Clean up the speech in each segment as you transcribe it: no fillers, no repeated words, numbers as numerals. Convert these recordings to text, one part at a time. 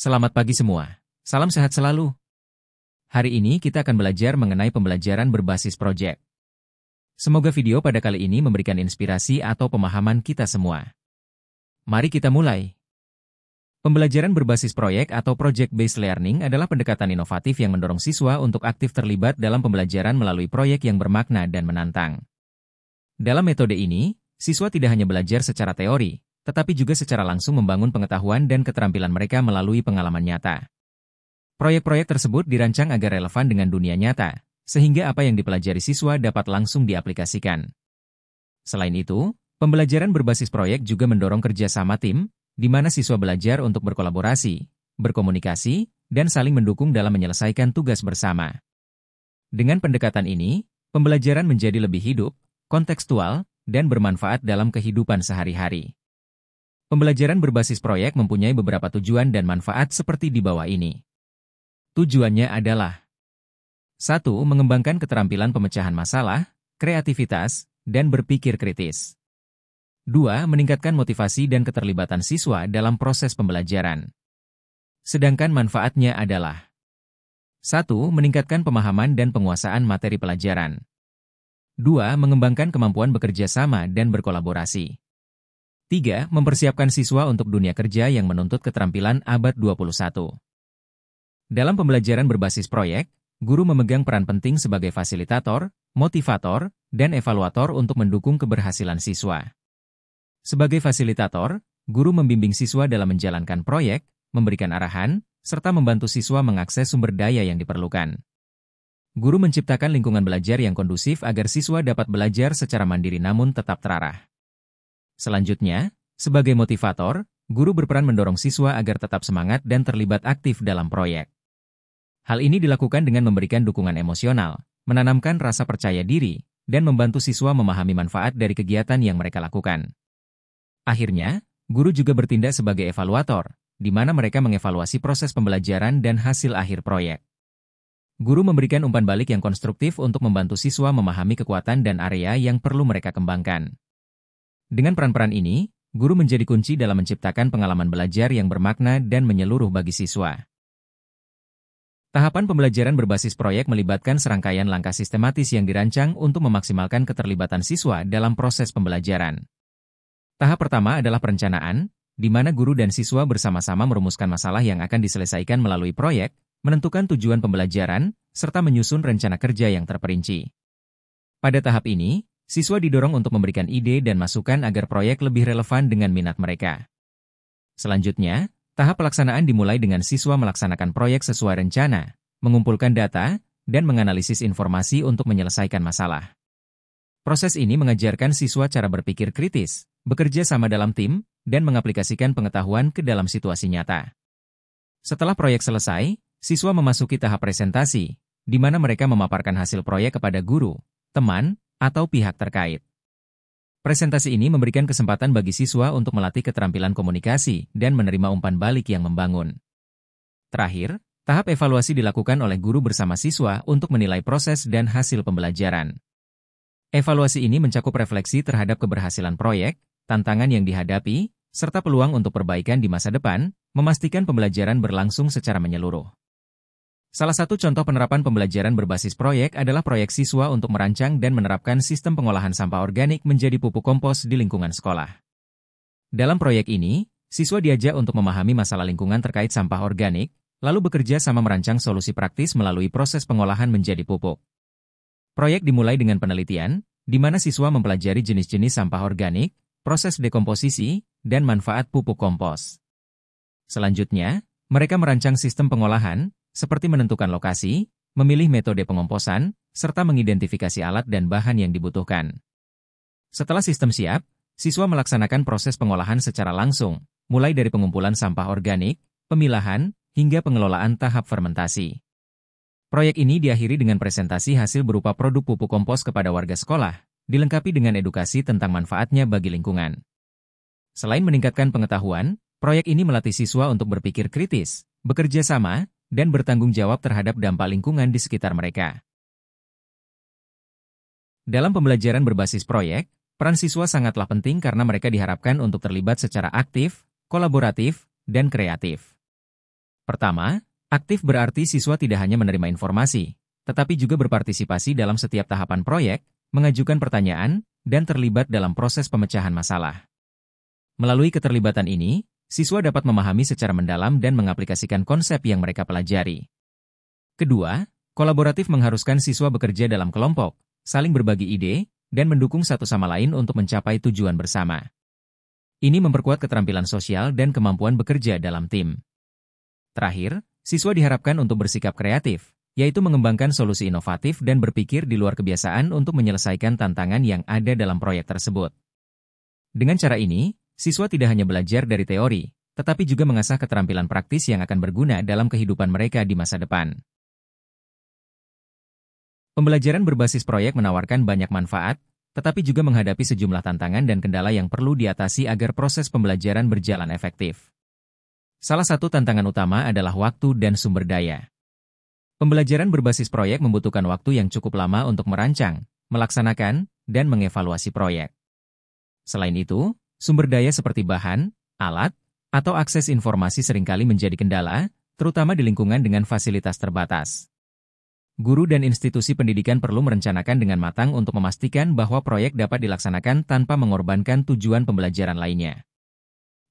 Selamat pagi semua. Salam sehat selalu. Hari ini kita akan belajar mengenai pembelajaran berbasis proyek. Semoga video pada kali ini memberikan inspirasi atau pemahaman kita semua. Mari kita mulai. Pembelajaran berbasis proyek atau project-based learning adalah pendekatan inovatif yang mendorong siswa untuk aktif terlibat dalam pembelajaran melalui proyek yang bermakna dan menantang. Dalam metode ini, siswa tidak hanya belajar secara teori, tetapi juga secara langsung membangun pengetahuan dan keterampilan mereka melalui pengalaman nyata. Proyek-proyek tersebut dirancang agar relevan dengan dunia nyata, sehingga apa yang dipelajari siswa dapat langsung diaplikasikan. Selain itu, pembelajaran berbasis proyek juga mendorong kerja sama tim, di mana siswa belajar untuk berkolaborasi, berkomunikasi, dan saling mendukung dalam menyelesaikan tugas bersama. Dengan pendekatan ini, pembelajaran menjadi lebih hidup, kontekstual, dan bermanfaat dalam kehidupan sehari-hari. Pembelajaran berbasis proyek mempunyai beberapa tujuan dan manfaat seperti di bawah ini. Tujuannya adalah 1. Mengembangkan keterampilan pemecahan masalah, kreativitas, dan berpikir kritis. 2. Meningkatkan motivasi dan keterlibatan siswa dalam proses pembelajaran. Sedangkan manfaatnya adalah 1. Meningkatkan pemahaman dan penguasaan materi pelajaran. 2. Mengembangkan kemampuan bekerja sama dan berkolaborasi. 3. Mempersiapkan siswa untuk dunia kerja yang menuntut keterampilan abad 21. Dalam pembelajaran berbasis proyek, guru memegang peran penting sebagai fasilitator, motivator, dan evaluator untuk mendukung keberhasilan siswa. Sebagai fasilitator, guru membimbing siswa dalam menjalankan proyek, memberikan arahan, serta membantu siswa mengakses sumber daya yang diperlukan. Guru menciptakan lingkungan belajar yang kondusif agar siswa dapat belajar secara mandiri namun tetap terarah. Selanjutnya, sebagai motivator, guru berperan mendorong siswa agar tetap semangat dan terlibat aktif dalam proyek. Hal ini dilakukan dengan memberikan dukungan emosional, menanamkan rasa percaya diri, dan membantu siswa memahami manfaat dari kegiatan yang mereka lakukan. Akhirnya, guru juga bertindak sebagai evaluator, di mana mereka mengevaluasi proses pembelajaran dan hasil akhir proyek. Guru memberikan umpan balik yang konstruktif untuk membantu siswa memahami kekuatan dan area yang perlu mereka kembangkan. Dengan peran-peran ini, guru menjadi kunci dalam menciptakan pengalaman belajar yang bermakna dan menyeluruh bagi siswa. Tahapan pembelajaran berbasis proyek melibatkan serangkaian langkah sistematis yang dirancang untuk memaksimalkan keterlibatan siswa dalam proses pembelajaran. Tahap pertama adalah perencanaan, di mana guru dan siswa bersama-sama merumuskan masalah yang akan diselesaikan melalui proyek, menentukan tujuan pembelajaran, serta menyusun rencana kerja yang terperinci. Pada tahap ini, siswa didorong untuk memberikan ide dan masukan agar proyek lebih relevan dengan minat mereka. Selanjutnya, tahap pelaksanaan dimulai dengan siswa melaksanakan proyek sesuai rencana, mengumpulkan data, dan menganalisis informasi untuk menyelesaikan masalah. Proses ini mengajarkan siswa cara berpikir kritis, bekerja sama dalam tim, dan mengaplikasikan pengetahuan ke dalam situasi nyata. Setelah proyek selesai, siswa memasuki tahap presentasi, di mana mereka memaparkan hasil proyek kepada guru, teman, atau pihak terkait. Presentasi ini memberikan kesempatan bagi siswa untuk melatih keterampilan komunikasi dan menerima umpan balik yang membangun. Terakhir, tahap evaluasi dilakukan oleh guru bersama siswa untuk menilai proses dan hasil pembelajaran. Evaluasi ini mencakup refleksi terhadap keberhasilan proyek, tantangan yang dihadapi, serta peluang untuk perbaikan di masa depan, memastikan pembelajaran berlangsung secara menyeluruh. Salah satu contoh penerapan pembelajaran berbasis proyek adalah proyek siswa untuk merancang dan menerapkan sistem pengolahan sampah organik menjadi pupuk kompos di lingkungan sekolah. Dalam proyek ini, siswa diajak untuk memahami masalah lingkungan terkait sampah organik, lalu bekerja sama merancang solusi praktis melalui proses pengolahan menjadi pupuk. Proyek dimulai dengan penelitian, di mana siswa mempelajari jenis-jenis sampah organik, proses dekomposisi, dan manfaat pupuk kompos. Selanjutnya, mereka merancang sistem pengolahan, seperti menentukan lokasi, memilih metode pengomposan, serta mengidentifikasi alat dan bahan yang dibutuhkan. Setelah sistem siap, siswa melaksanakan proses pengolahan secara langsung, mulai dari pengumpulan sampah organik, pemilahan, hingga pengelolaan tahap fermentasi. Proyek ini diakhiri dengan presentasi hasil berupa produk pupuk kompos kepada warga sekolah, dilengkapi dengan edukasi tentang manfaatnya bagi lingkungan. Selain meningkatkan pengetahuan, proyek ini melatih siswa untuk berpikir kritis, bekerja sama, dan bertanggung jawab terhadap dampak lingkungan di sekitar mereka. Dalam pembelajaran berbasis proyek, peran siswa sangatlah penting karena mereka diharapkan untuk terlibat secara aktif, kolaboratif, dan kreatif. Pertama, aktif berarti siswa tidak hanya menerima informasi, tetapi juga berpartisipasi dalam setiap tahapan proyek, mengajukan pertanyaan, dan terlibat dalam proses pemecahan masalah. Melalui keterlibatan ini, siswa dapat memahami secara mendalam dan mengaplikasikan konsep yang mereka pelajari. Kedua, kolaboratif mengharuskan siswa bekerja dalam kelompok, saling berbagi ide, dan mendukung satu sama lain untuk mencapai tujuan bersama. Ini memperkuat keterampilan sosial dan kemampuan bekerja dalam tim. Terakhir, siswa diharapkan untuk bersikap kreatif, yaitu mengembangkan solusi inovatif dan berpikir di luar kebiasaan untuk menyelesaikan tantangan yang ada dalam proyek tersebut. Dengan cara ini, siswa tidak hanya belajar dari teori, tetapi juga mengasah keterampilan praktis yang akan berguna dalam kehidupan mereka di masa depan. Pembelajaran berbasis proyek menawarkan banyak manfaat, tetapi juga menghadapi sejumlah tantangan dan kendala yang perlu diatasi agar proses pembelajaran berjalan efektif. Salah satu tantangan utama adalah waktu dan sumber daya. Pembelajaran berbasis proyek membutuhkan waktu yang cukup lama untuk merancang, melaksanakan, dan mengevaluasi proyek. Selain itu, sumber daya seperti bahan, alat, atau akses informasi seringkali menjadi kendala, terutama di lingkungan dengan fasilitas terbatas. Guru dan institusi pendidikan perlu merencanakan dengan matang untuk memastikan bahwa proyek dapat dilaksanakan tanpa mengorbankan tujuan pembelajaran lainnya.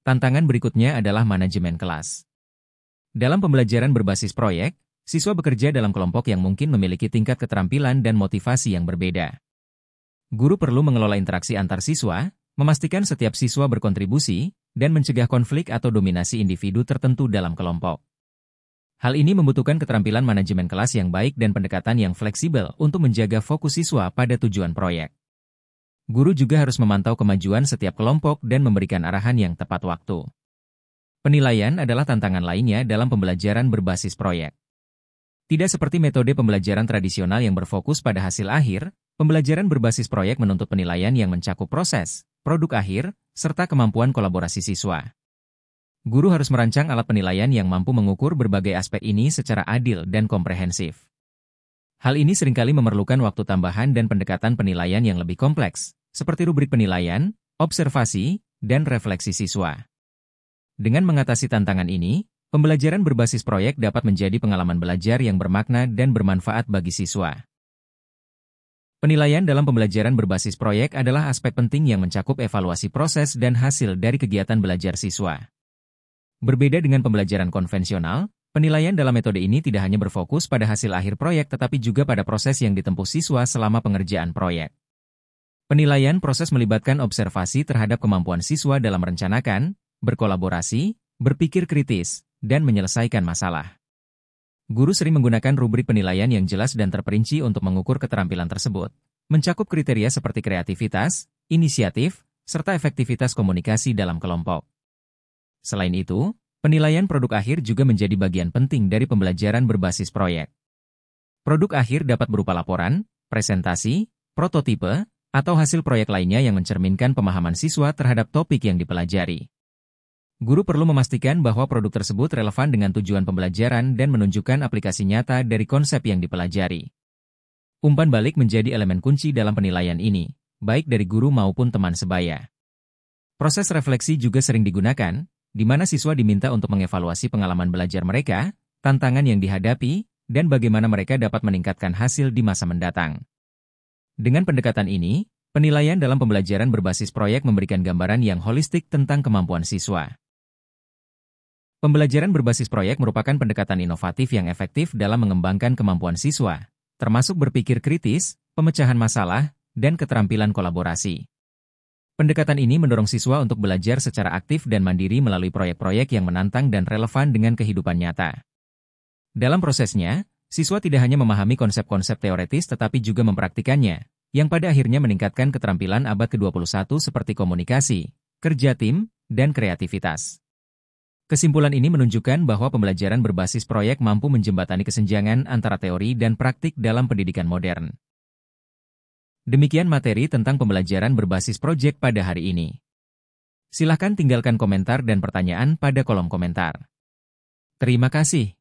Tantangan berikutnya adalah manajemen kelas. Dalam pembelajaran berbasis proyek, siswa bekerja dalam kelompok yang mungkin memiliki tingkat keterampilan dan motivasi yang berbeda. Guru perlu mengelola interaksi antar siswa, memastikan setiap siswa berkontribusi, dan mencegah konflik atau dominasi individu tertentu dalam kelompok. Hal ini membutuhkan keterampilan manajemen kelas yang baik dan pendekatan yang fleksibel untuk menjaga fokus siswa pada tujuan proyek. Guru juga harus memantau kemajuan setiap kelompok dan memberikan arahan yang tepat waktu. Penilaian adalah tantangan lainnya dalam pembelajaran berbasis proyek. Tidak seperti metode pembelajaran tradisional yang berfokus pada hasil akhir, pembelajaran berbasis proyek menuntut penilaian yang mencakup proses, produk akhir, serta kemampuan kolaborasi siswa. Guru harus merancang alat penilaian yang mampu mengukur berbagai aspek ini secara adil dan komprehensif. Hal ini seringkali memerlukan waktu tambahan dan pendekatan penilaian yang lebih kompleks, seperti rubrik penilaian, observasi, dan refleksi siswa. Dengan mengatasi tantangan ini, pembelajaran berbasis proyek dapat menjadi pengalaman belajar yang bermakna dan bermanfaat bagi siswa. Penilaian dalam pembelajaran berbasis proyek adalah aspek penting yang mencakup evaluasi proses dan hasil dari kegiatan belajar siswa. Berbeda dengan pembelajaran konvensional, penilaian dalam metode ini tidak hanya berfokus pada hasil akhir proyek tetapi juga pada proses yang ditempuh siswa selama pengerjaan proyek. Penilaian proses melibatkan observasi terhadap kemampuan siswa dalam merencanakan, berkolaborasi, berpikir kritis, dan menyelesaikan masalah. Guru sering menggunakan rubrik penilaian yang jelas dan terperinci untuk mengukur keterampilan tersebut, mencakup kriteria seperti kreativitas, inisiatif, serta efektivitas komunikasi dalam kelompok. Selain itu, penilaian produk akhir juga menjadi bagian penting dari pembelajaran berbasis proyek. Produk akhir dapat berupa laporan, presentasi, prototipe, atau hasil proyek lainnya yang mencerminkan pemahaman siswa terhadap topik yang dipelajari. Guru perlu memastikan bahwa produk tersebut relevan dengan tujuan pembelajaran dan menunjukkan aplikasi nyata dari konsep yang dipelajari. Umpan balik menjadi elemen kunci dalam penilaian ini, baik dari guru maupun teman sebaya. Proses refleksi juga sering digunakan, di mana siswa diminta untuk mengevaluasi pengalaman belajar mereka, tantangan yang dihadapi, dan bagaimana mereka dapat meningkatkan hasil di masa mendatang. Dengan pendekatan ini, penilaian dalam pembelajaran berbasis proyek memberikan gambaran yang holistik tentang kemampuan siswa. Pembelajaran berbasis proyek merupakan pendekatan inovatif yang efektif dalam mengembangkan kemampuan siswa, termasuk berpikir kritis, pemecahan masalah, dan keterampilan kolaborasi. Pendekatan ini mendorong siswa untuk belajar secara aktif dan mandiri melalui proyek-proyek yang menantang dan relevan dengan kehidupan nyata. Dalam prosesnya, siswa tidak hanya memahami konsep-konsep teoretis tetapi juga mempraktikannya, yang pada akhirnya meningkatkan keterampilan abad ke-21 seperti komunikasi, kerja tim, dan kreativitas. Kesimpulan ini menunjukkan bahwa pembelajaran berbasis proyek mampu menjembatani kesenjangan antara teori dan praktik dalam pendidikan modern. Demikian materi tentang pembelajaran berbasis proyek pada hari ini. Silahkan tinggalkan komentar dan pertanyaan pada kolom komentar. Terima kasih.